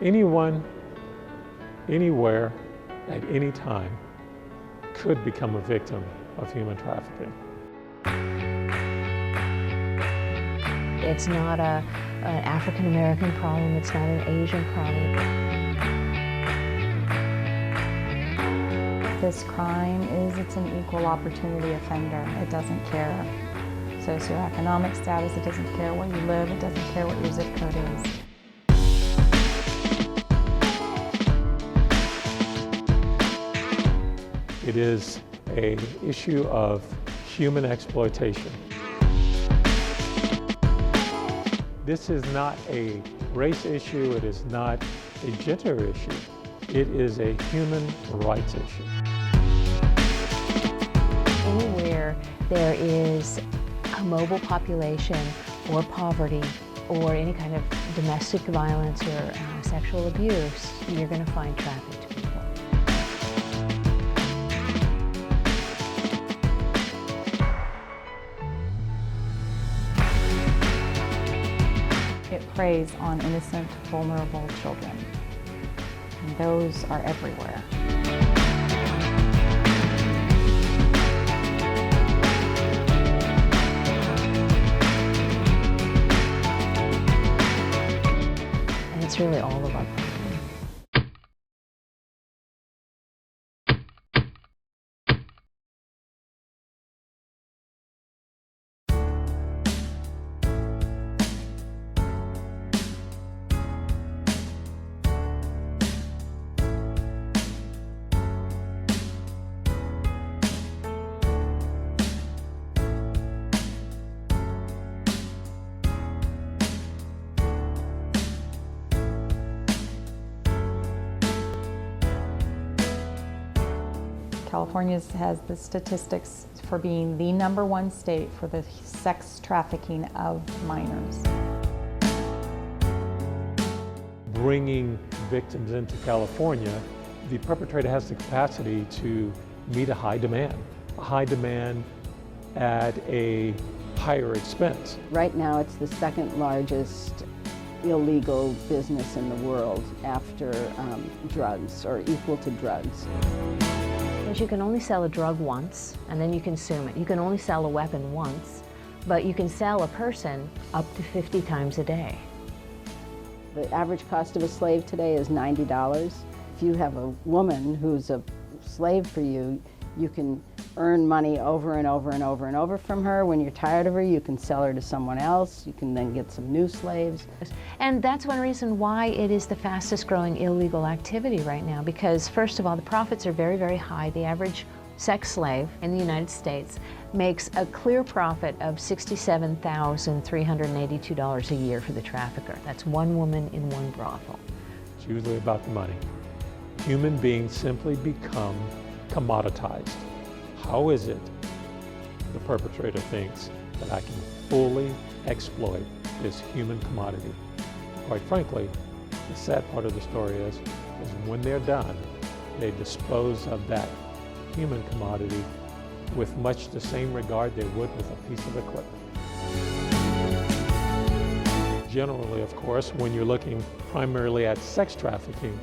Anyone, anywhere, at any time could become a victim of human trafficking. It's not an African American problem, it's not an Asian problem. This crime it's an equal opportunity offender. It doesn't care socioeconomic status, it doesn't care where you live, it doesn't care what your zip code is. It is an issue of human exploitation. This is not a race issue, it is not a gender issue. It is a human rights issue. Anywhere there is a mobile population or poverty or any kind of domestic violence or sexual abuse, you're going to find trafficked people. It preys on innocent, vulnerable children, and those are everywhere. And it's really all of our problem. California has the statistics for being the #1 state for the sex trafficking of minors. Bringing victims into California, the perpetrator has the capacity to meet a high demand at a higher expense. Right now, it's the second largest illegal business in the world after drugs, or equal to drugs. Because you can only sell a drug once and then you consume it. You can only sell a weapon once, but you can sell a person up to 50 times a day. The average cost of a slave today is $90. If you have a woman who's a slave for you, you can earn money over and over and over and over from her. When you're tired of her, you can sell her to someone else. You can then get some new slaves. And that's one reason why it is the fastest growing illegal activity right now, because first of all, the profits are very, very high. The average sex slave in the United States makes a clear profit of $67,382 a year for the trafficker. That's one woman in one brothel. It's usually about the money. Human beings simply become commoditized. How is it the perpetrator thinks that I can fully exploit this human commodity? Quite frankly, the sad part of the story is when they're done, they dispose of that human commodity with much the same regard they would with a piece of equipment. Generally, of course, when you're looking primarily at sex trafficking,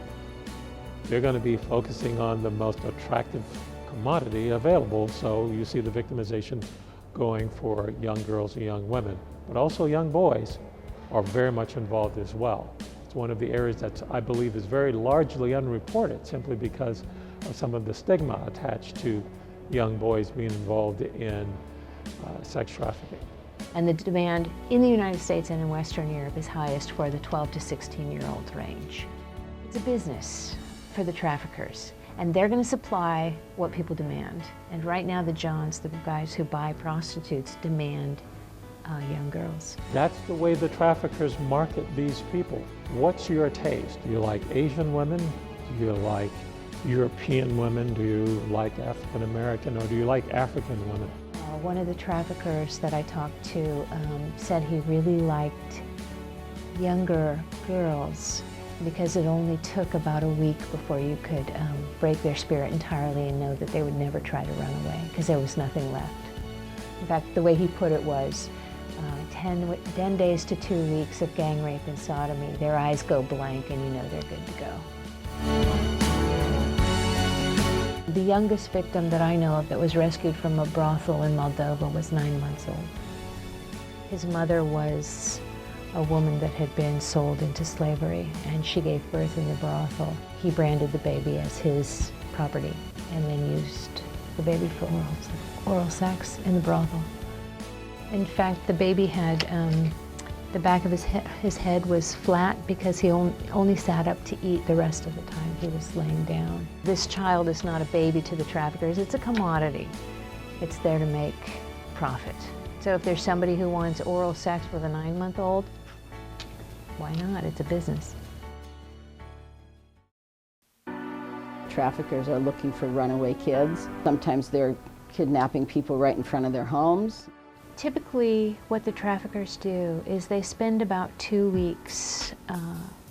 they're going to be focusing on the most attractive commodity available, so you see the victimization going for young girls and young women. But also young boys are very much involved as well. It's one of the areas that I believe is very largely unreported, simply because of some of the stigma attached to young boys being involved in sex trafficking. And the demand in the United States and in Western Europe is highest for the 12 to 16-year-old range. It's a business for the traffickers, and they're going to supply what people demand. And right now the Johns, the guys who buy prostitutes, demand young girls. That's the way the traffickers market these people. What's your taste? Do you like Asian women? Do you like European women? Do you like African American, or do you like African women? One of the traffickers that I talked to said he really liked younger girls because it only took about a week before you could break their spirit entirely and know that they would never try to run away because there was nothing left. In fact, the way he put it was, 10 days to 2 weeks of gang rape and sodomy. Their eyes go blank and you know they're good to go. The youngest victim that I know of that was rescued from a brothel in Moldova was 9 months old. His mother was a woman that had been sold into slavery, and she gave birth in the brothel. He branded the baby as his property and then used the baby for oral sex in the brothel. In fact, the baby had, the back of his head was flat because he only sat up to eat the rest of the time he was laying down. This child is not a baby to the traffickers, it's a commodity. It's there to make profit. So if there's somebody who wants oral sex with a 9-month-old, why not? It's a business. Traffickers are looking for runaway kids. Sometimes they're kidnapping people right in front of their homes. Typically, what the traffickers do is they spend about 2 weeks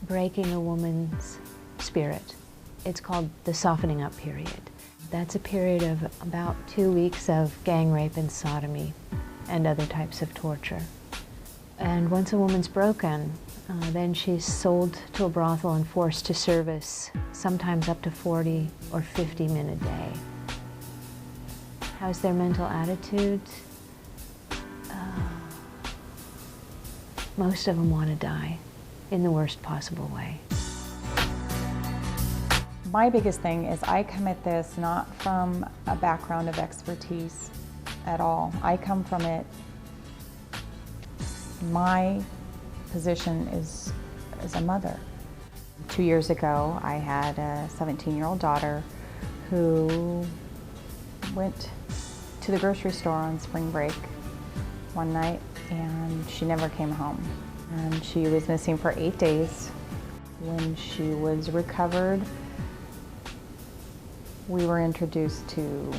breaking a woman's spirit. It's called the softening up period. That's a period of about 2 weeks of gang rape and sodomy and other types of torture. And once a woman's broken, then she's sold to a brothel and forced to service sometimes up to 40 or 50 men a day. How's their mental attitude? Most of them want to die in the worst possible way. My biggest thing is I come at this not from a background of expertise at all. I come from it, my position is as a mother. 2 years ago, I had a 17-year-old daughter who went to the grocery store on spring break one night and she never came home. And she was missing for 8 days. When she was recovered, we were introduced to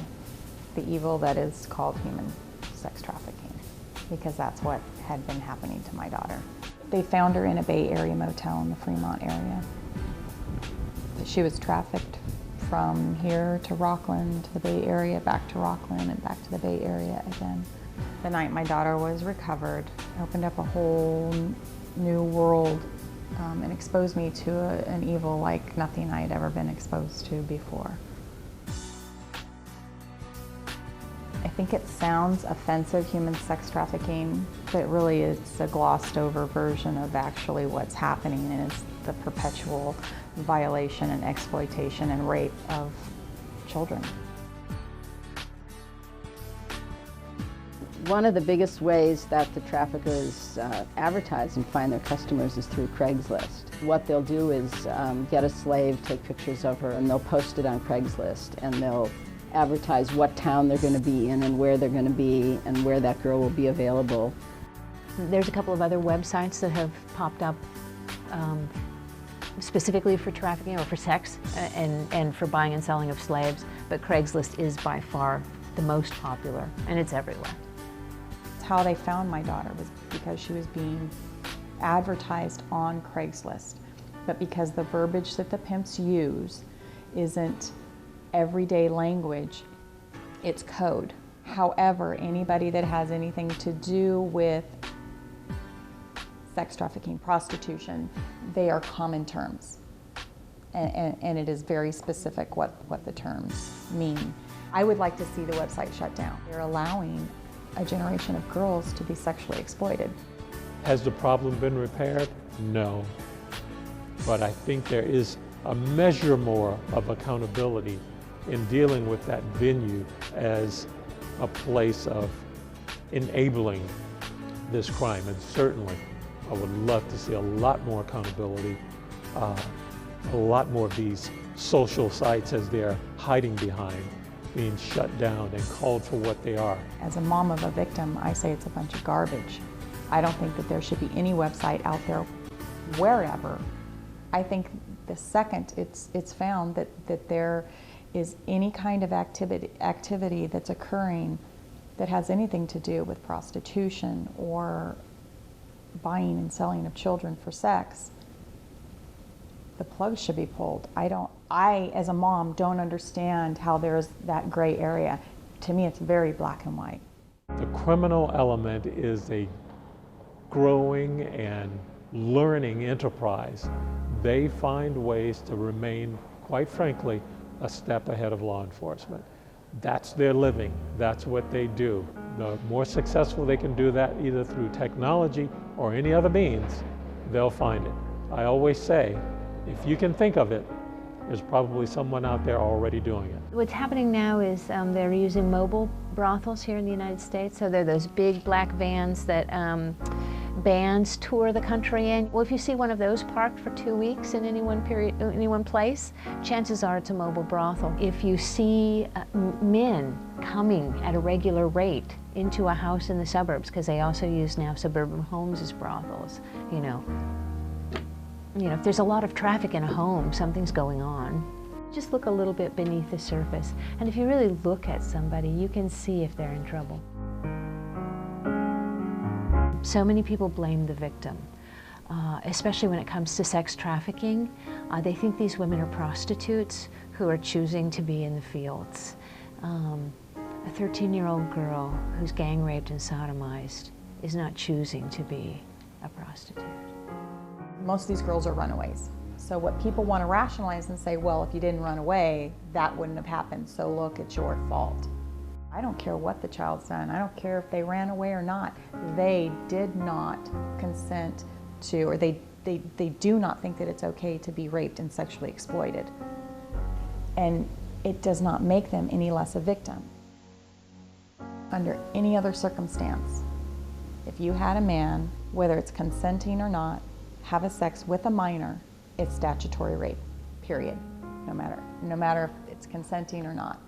the evil that is called human sex trafficking, because that's what had been happening to my daughter. They found her in a Bay Area motel in the Fremont area. She was trafficked from here to Rockland, to the Bay Area, back to Rockland, and back to the Bay Area again. The night my daughter was recovered, opened up a whole new world and exposed me to an evil like nothing I had ever been exposed to before. I think it sounds offensive, human sex trafficking, but really it's a glossed over version of actually what's happening, and it's the perpetual violation and exploitation and rape of children. One of the biggest ways that the traffickers advertise and find their customers is through Craigslist. What they'll do is get a slave, take pictures of her, and they'll post it on Craigslist, and they'll advertise what town they're going to be in and where they're going to be and where that girl will be available. There's a couple of other websites that have popped up specifically for trafficking or for sex and for buying and selling of slaves, but Craigslist is by far the most popular, and it's everywhere. How they found my daughter was because she was being advertised on Craigslist, but because the verbiage that the pimps use isn't everyday language, it's code. However, anybody that has anything to do with sex trafficking, prostitution, they are common terms. And it is very specific what the terms mean. I would like to see the website shut down. They're allowing a generation of girls to be sexually exploited. Has the problem been repaired? No. But I think there is a measure more of accountability in dealing with that venue as a place of enabling this crime. And certainly, I would love to see a lot more accountability, a lot more of these social sites as they're hiding behind, being shut down and called for what they are. As a mom of a victim, I say it's a bunch of garbage. I don't think that there should be any website out there, wherever. I think the second it's found that there is any kind of activity that's occurring that has anything to do with prostitution or buying and selling of children for sex, the plug should be pulled. I, as a mom, don't understand how there's that gray area. To me, it's very black and white. The criminal element is a growing and learning enterprise, they find ways to remain, quite frankly, a step ahead of law enforcement. That's their living. That's what they do. The more successful they can do that, either through technology or any other means, they'll find it. I always say, if you can think of it, there's probably someone out there already doing it. What's happening now is they're using mobile brothels here in the United States. So they're those big black vans that bands tour the country in. Well, if you see one of those parked for 2 weeks in any one place, chances are it's a mobile brothel. If you see men coming at a regular rate into a house in the suburbs, because they also use now suburban homes as brothels, you know, if there's a lot of traffic in a home, something's going on. Just look a little bit beneath the surface, and if you really look at somebody, you can see if they're in trouble. So many people blame the victim, especially when it comes to sex trafficking. They think these women are prostitutes who are choosing to be in the fields. A 13-year-old girl who's gang raped and sodomized is not choosing to be a prostitute. Most of these girls are runaways. So what people want to rationalize and say, well, if you didn't run away, that wouldn't have happened, so look, it's your fault. I don't care what the child's done. I don't care if they ran away or not. They did not consent to, or they do not think that it's okay to be raped and sexually exploited. And it does not make them any less a victim. Under any other circumstance, if you had a man, whether it's consenting or not, have a sex with a minor, it's statutory rape, period. No matter if it's consenting or not.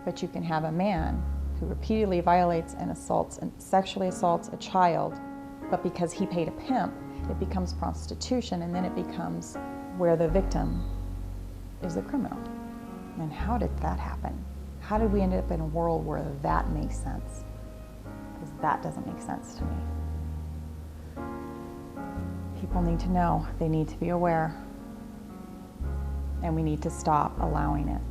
But you can have a man who repeatedly violates and assaults and sexually assaults a child, but because he paid a pimp, it becomes prostitution, and then it becomes where the victim is the criminal. And how did that happen? How did we end up in a world where that makes sense? Because that doesn't make sense to me. People need to know, they need to be aware, and we need to stop allowing it.